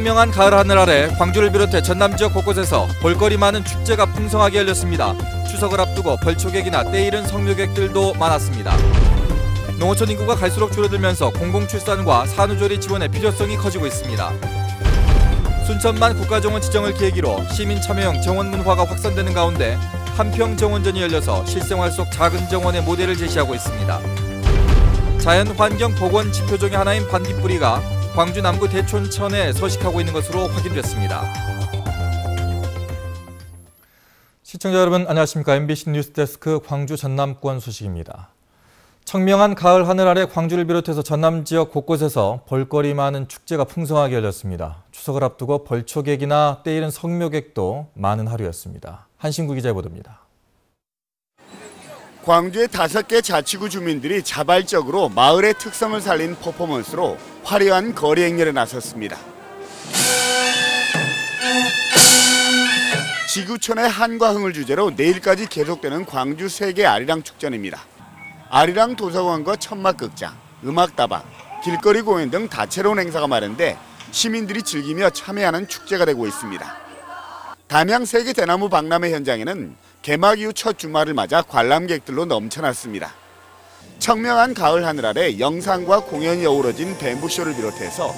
청명한 가을 하늘 아래 광주를 비롯해 전남 지역 곳곳에서 볼거리 많은 축제가 풍성하게 열렸습니다. 추석을 앞두고 벌초객이나 때이른 성묘객들도 많았습니다. 농어촌 인구가 갈수록 줄어들면서 공공출산과 산후조리 지원의 필요성이 커지고 있습니다. 순천만 국가정원 지정을 계기로 시민 참여형 정원 문화가 확산되는 가운데 한평 정원전이 열려서 실생활 속 작은 정원의 모델을 제시하고 있습니다. 자연환경 보건 지표 중의 하나인 반딧불이가 광주 남구 대촌천에 서식하고 있는 것으로 확인됐습니다. 시청자 여러분 안녕하십니까. MBC 뉴스데스크 광주 전남권 소식입니다. 청명한 가을 하늘 아래 광주를 비롯해서 전남 지역 곳곳에서 볼거리 많은 축제가 풍성하게 열렸습니다. 추석을 앞두고 벌초객이나 때이른 성묘객도 많은 하루였습니다. 한신구 기자의 보도입니다. 광주의 5개 자치구 주민들이 자발적으로 마을의 특성을 살린 퍼포먼스로 화려한 거리 행렬에 나섰습니다. 지구촌의 한과 흥을 주제로 내일까지 계속되는 광주 세계 아리랑 축전입니다. 아리랑 도서관과 천막극장, 음악다방, 길거리 공연 등 다채로운 행사가 마련돼 시민들이 즐기며 참여하는 축제가 되고 있습니다. 담양 세계 대나무 박람회 현장에는 개막 이후 첫 주말을 맞아 관람객들로 넘쳐났습니다. 청명한 가을 하늘 아래 영상과 공연이 어우러진 뱀부쇼를 비롯해서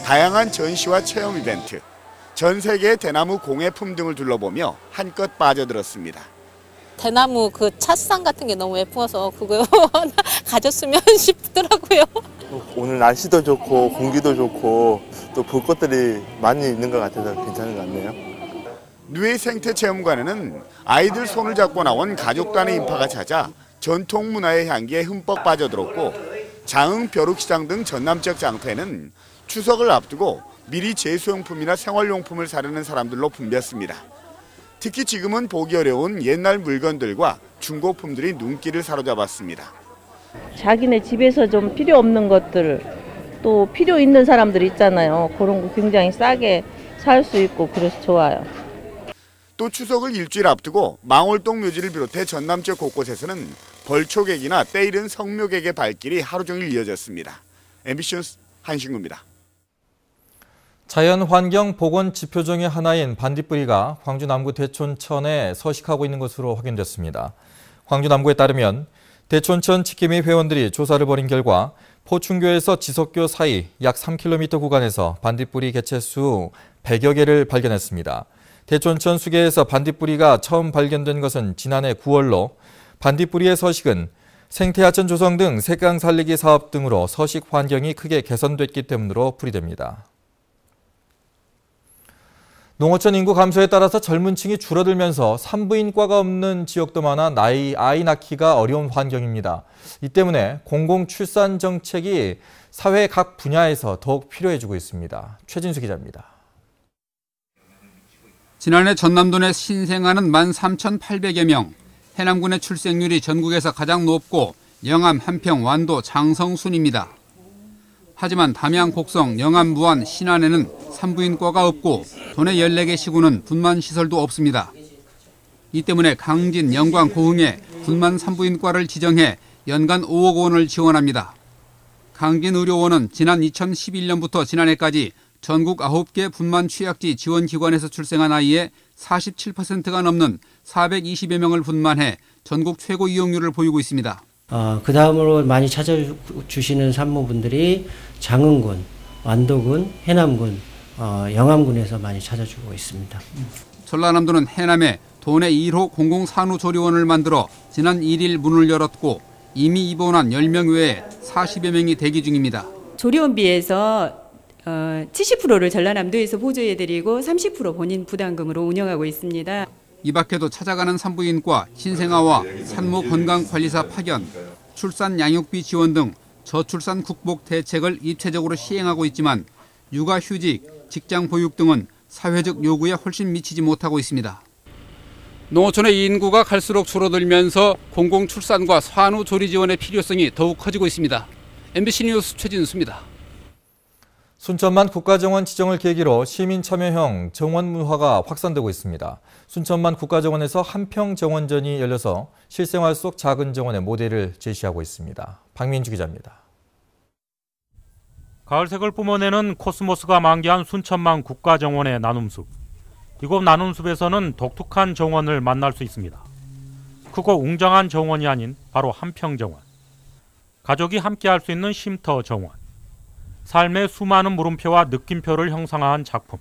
다양한 전시와 체험 이벤트, 전 세계의 대나무 공예품 등을 둘러보며 한껏 빠져들었습니다. 대나무 그 찻상 같은 게 너무 예뻐서 그거 가졌으면 싶더라고요. 오늘 날씨도 좋고 공기도 좋고 또 볼 것들이 많이 있는 것 같아서 괜찮은 것 같네요. 누에 생태체험관에는 아이들 손을 잡고 나온 가족 단위 인파가 찾아 전통 문화의 향기에 흠뻑 빠져들었고, 장흥 벼룩시장 등 전남 지역 장터에는 추석을 앞두고 미리 제수용품이나 생활용품을 사려는 사람들로 붐볐습니다. 특히 지금은 보기 어려운 옛날 물건들과 중고품들이 눈길을 사로잡았습니다. 자기네 집에서 좀 필요 없는 것들, 또 필요 있는 사람들 있잖아요. 그런 거 굉장히 싸게 살 수 있고 그래서 좋아요. 또 추석을 일주일 앞두고 망월동 묘지를 비롯해 전남 지역 곳곳에서는 벌초객이나 때이른 성묘객의 발길이 하루 종일 이어졌습니다. MBC 뉴스 한신구입니다. 자연환경 보건 지표 중의 하나인 반딧불이가 광주 남구 대촌천에 서식하고 있는 것으로 확인됐습니다. 광주 남구에 따르면 대촌천 지킴이 회원들이 조사를 벌인 결과 포충교에서 지석교 사이 약 3km 구간에서 반딧불이 개체수 100여 개를 발견했습니다. 대촌천 수계에서 반딧불이가 처음 발견된 것은 지난해 9월로 반딧불이의 서식은 생태하천 조성 등 색강 살리기 사업 등으로 서식 환경이 크게 개선됐기 때문으로 풀이됩니다. 농어촌 인구 감소에 따라서 젊은 층이 줄어들면서 산부인과가 없는 지역도 많아 아이 낳기가 어려운 환경입니다. 이 때문에 공공출산 정책이 사회 각 분야에서 더욱 필요해지고 있습니다. 최진수 기자입니다. 지난해 전남도 내 신생아는 13,800여 명, 해남군의 출생률이 전국에서 가장 높고 영암, 한평, 완도, 장성 순입니다. 하지만 담양, 곡성, 영암, 무안, 신안에는 산부인과가 없고 도내 14개 시군은 분만 시설도 없습니다. 이 때문에 강진, 영광, 고흥에 분만 산부인과를 지정해 연간 5억 원을 지원합니다. 강진 의료원은 지난 2011년부터 지난해까지 전국 9개 분만 취약지 지원기관에서 출생한 아이의 47%가 넘는 420여 명을 분만해 전국 최고 이용률을 보이고 있습니다. 그 다음으로 많이 찾아주시는 산모분들이 장흥군, 완도군, 해남군, 영암군에서 많이 찾아주고 있습니다. 전라남도는 해남에 도내 1호 공공산후조리원을 만들어 지난 1일 문을 열었고 이미 입원한 10명 외에 40여 명이 대기 중입니다. 조리원비에서 70%를 전라남도에서 보조해드리고 30% 본인 부담금으로 운영하고 있습니다. 이 밖에도 찾아가는 산부인과, 신생아와 산모 건강관리사 파견, 출산 양육비 지원 등 저출산 국복 대책을 입체적으로 시행하고 있지만 육아휴직, 직장 보육 등은 사회적 요구에 훨씬 미치지 못하고 있습니다. 농어촌의 인구가 갈수록 줄어들면서 공공출산과 산후조리 지원의 필요성이 더욱 커지고 있습니다. MBC 뉴스 최진수입니다. 순천만 국가정원 지정을 계기로 시민 참여형 정원 문화가 확산되고 있습니다. 순천만 국가정원에서 한평 정원전이 열려서 실생활 속 작은 정원의 모델을 제시하고 있습니다. 박민주 기자입니다. 가을색을 뿜어내는 코스모스가 만개한 순천만 국가정원의 나눔숲. 이곳 나눔숲에서는 독특한 정원을 만날 수 있습니다. 크고 웅장한 정원이 아닌 바로 한평정원. 가족이 함께할 수 있는 쉼터 정원. 삶의 수많은 물음표와 느낌표를 형상화한 작품.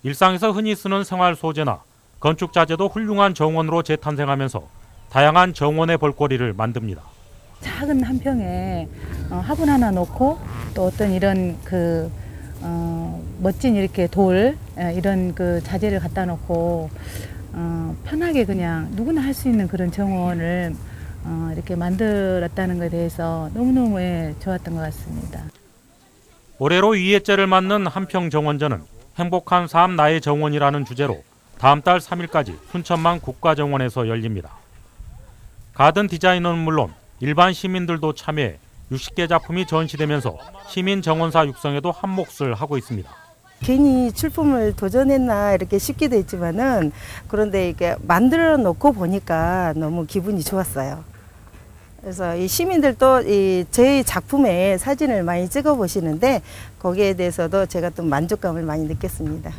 일상에서 흔히 쓰는 생활 소재나 건축 자재도 훌륭한 정원으로 재탄생하면서 다양한 정원의 볼거리를 만듭니다. 작은 한 평에 화분 하나 놓고 또 어떤 이런 멋진 이렇게 돌 이런 자재를 갖다 놓고 편하게 그냥 누구나 할 수 있는 그런 정원을 이렇게 만들었다는 것에 대해서 너무너무 좋았던 것 같습니다. 올해로 2회째를 맞는 한평정원전은 행복한 삶 나의 정원이라는 주제로 다음 달 3일까지 순천만 국가정원에서 열립니다. 가든 디자이너는 물론 일반 시민들도 참여해 60개 작품이 전시되면서 시민 정원사 육성에도 한몫을 하고 있습니다. 괜히 출품을 도전했나 이렇게 싶기도 했지만은 그런데 이게 만들어 놓고 보니까 너무 기분이 좋았어요. 그래서 이 시민들도 저희 작품에 사진을 많이 찍어 보시는데 거기에 대해서도 제가 또 만족감을 많이 느꼈습니다.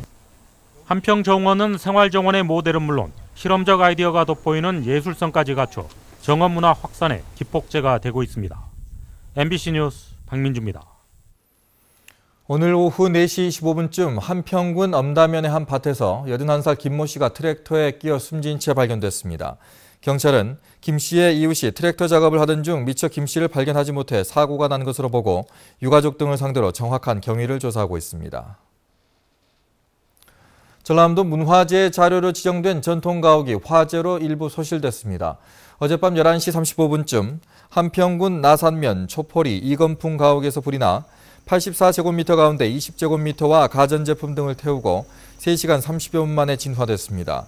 한평정원은 생활정원의 모델은 물론 실험적 아이디어가 돋보이는 예술성까지 갖춰 정원문화 확산에 기폭제가 되고 있습니다. MBC 뉴스 박민주입니다. 오늘 오후 4시 25분쯤 한평군 엄다면의 한 밭에서 81살 김모 씨가 트랙터에 끼어 숨진 채 발견됐습니다. 경찰은 김 씨의 이웃이 트랙터 작업을 하던 중 미처 김 씨를 발견하지 못해 사고가 난 것으로 보고 유가족 등을 상대로 정확한 경위를 조사하고 있습니다. 전라남도 문화재 자료로 지정된 전통가옥이 화재로 일부 소실됐습니다. 어젯밤 11시 35분쯤 한평군 나산면 초포리 이건풍 가옥에서 불이 나 84제곱미터 가운데 20제곱미터와 가전제품 등을 태우고 3시간 30여 분 만에 진화됐습니다.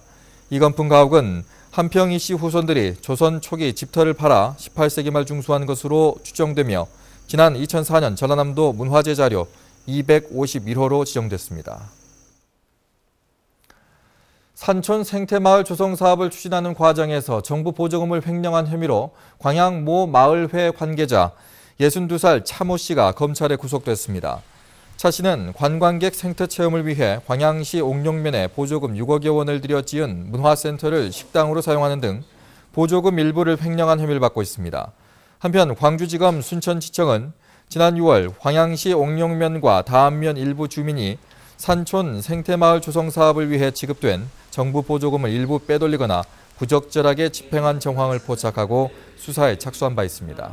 이건풍 가옥은 한평이 씨 후손들이 조선 초기 집터를 팔아 18세기 말 중수한 것으로 추정되며 지난 2004년 전라남도 문화재 자료 251호로 지정됐습니다. 산촌 생태마을 조성 사업을 추진하는 과정에서 정부 보조금을 횡령한 혐의로 광양 모 마을회 관계자 62살 차모 씨가 검찰에 구속됐습니다. 차 씨는 관광객 생태체험을 위해 광양시 옥룡면에 보조금 6억여 원을 들여 지은 문화센터를 식당으로 사용하는 등 보조금 일부를 횡령한 혐의를 받고 있습니다. 한편 광주지검 순천지청은 지난 6월 광양시 옥룡면과 다안면 일부 주민이 산촌 생태마을 조성 사업을 위해 지급된 정부 보조금을 일부 빼돌리거나 부적절하게 집행한 정황을 포착하고 수사에 착수한 바 있습니다.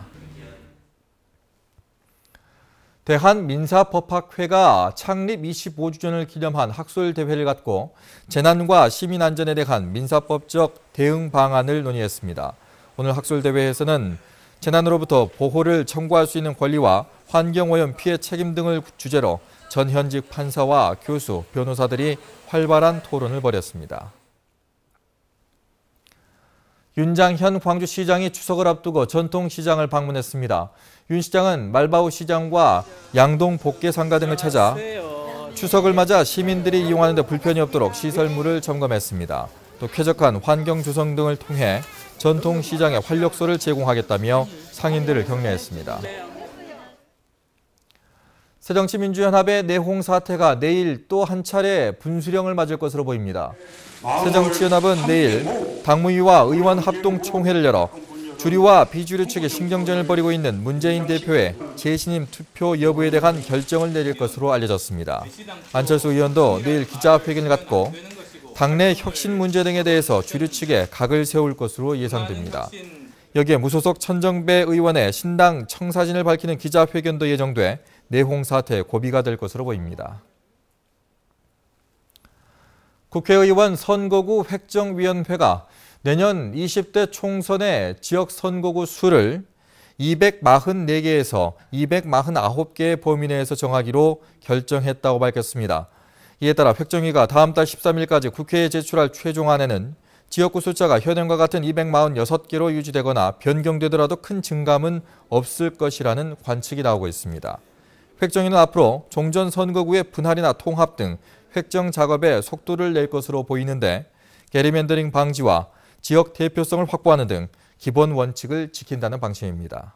대한민사법학회가 창립 25주년을 기념한 학술대회를 갖고 재난과 시민안전에 대한 민사법적 대응 방안을 논의했습니다. 오늘 학술대회에서는 재난으로부터 보호를 청구할 수 있는 권리와 환경오염 피해 책임 등을 주제로 전현직 판사와 교수, 변호사들이 활발한 토론을 벌였습니다. 윤장현 광주시장이 추석을 앞두고 전통시장을 방문했습니다. 윤 시장은 말바우 시장과 양동 복개상가 등을 찾아 추석을 맞아 시민들이 이용하는 데 불편이 없도록 시설물을 점검했습니다. 또 쾌적한 환경 조성 등을 통해 전통시장에 활력소를 제공하겠다며 상인들을 격려했습니다. 새정치민주연합의 내홍 사태가 내일 또 한 차례 분수령을 맞을 것으로 보입니다. 새정치연합은 내일 당무위와 의원 합동총회를 열어 주류와 비주류 측의 신경전을 벌이고 있는 문재인 대표의 재신임 투표 여부에 대한 결정을 내릴 것으로 알려졌습니다. 안철수 의원도 내일 기자회견을 갖고 당내 혁신 문제 등에 대해서 주류 측에 각을 세울 것으로 예상됩니다. 여기에 무소속 천정배 의원의 신당 청사진을 밝히는 기자회견도 예정돼 내홍 사태의 고비가 될 것으로 보입니다. 국회의원 선거구 획정위원회가 내년 20대 총선의 지역 선거구 수를 244개에서 249개의 범위 내에서 정하기로 결정했다고 밝혔습니다. 이에 따라 획정위가 다음 달 13일까지 국회에 제출할 최종안에는 지역구 숫자가 현행과 같은 246개로 유지되거나 변경되더라도 큰 증감은 없을 것이라는 관측이 나오고 있습니다. 획정위는 앞으로 종전 선거구의 분할이나 통합 등 획정 작업에 속도를 낼 것으로 보이는데 게리맨더링 방지와 지역 대표성을 확보하는 등 기본 원칙을 지킨다는 방침입니다.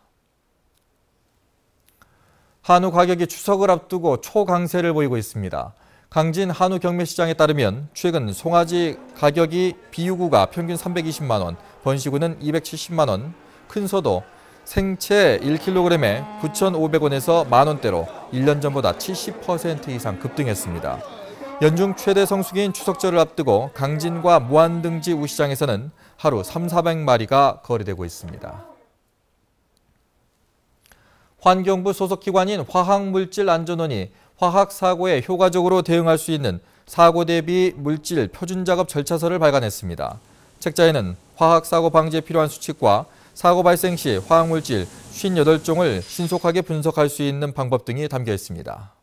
한우 가격이 추석을 앞두고 초강세를 보이고 있습니다. 강진 한우 경매시장에 따르면 최근 송아지 가격이 비유구가 평균 320만 원, 번시구는 270만 원, 큰 소도 생채 1kg에 9,500원에서 만원대로 1년 전보다 70% 이상 급등했습니다. 연중 최대 성수기인 추석절을 앞두고 강진과 무안등지 우시장에서는 하루 300~400마리가 거래되고 있습니다. 환경부 소속 기관인 화학물질안전원이 화학사고에 효과적으로 대응할 수 있는 사고 대비 물질 표준작업 절차서를 발간했습니다. 책자에는 화학사고 방지에 필요한 수칙과 사고 발생 시 화학물질 58종을 신속하게 분석할 수 있는 방법 등이 담겨 있습니다.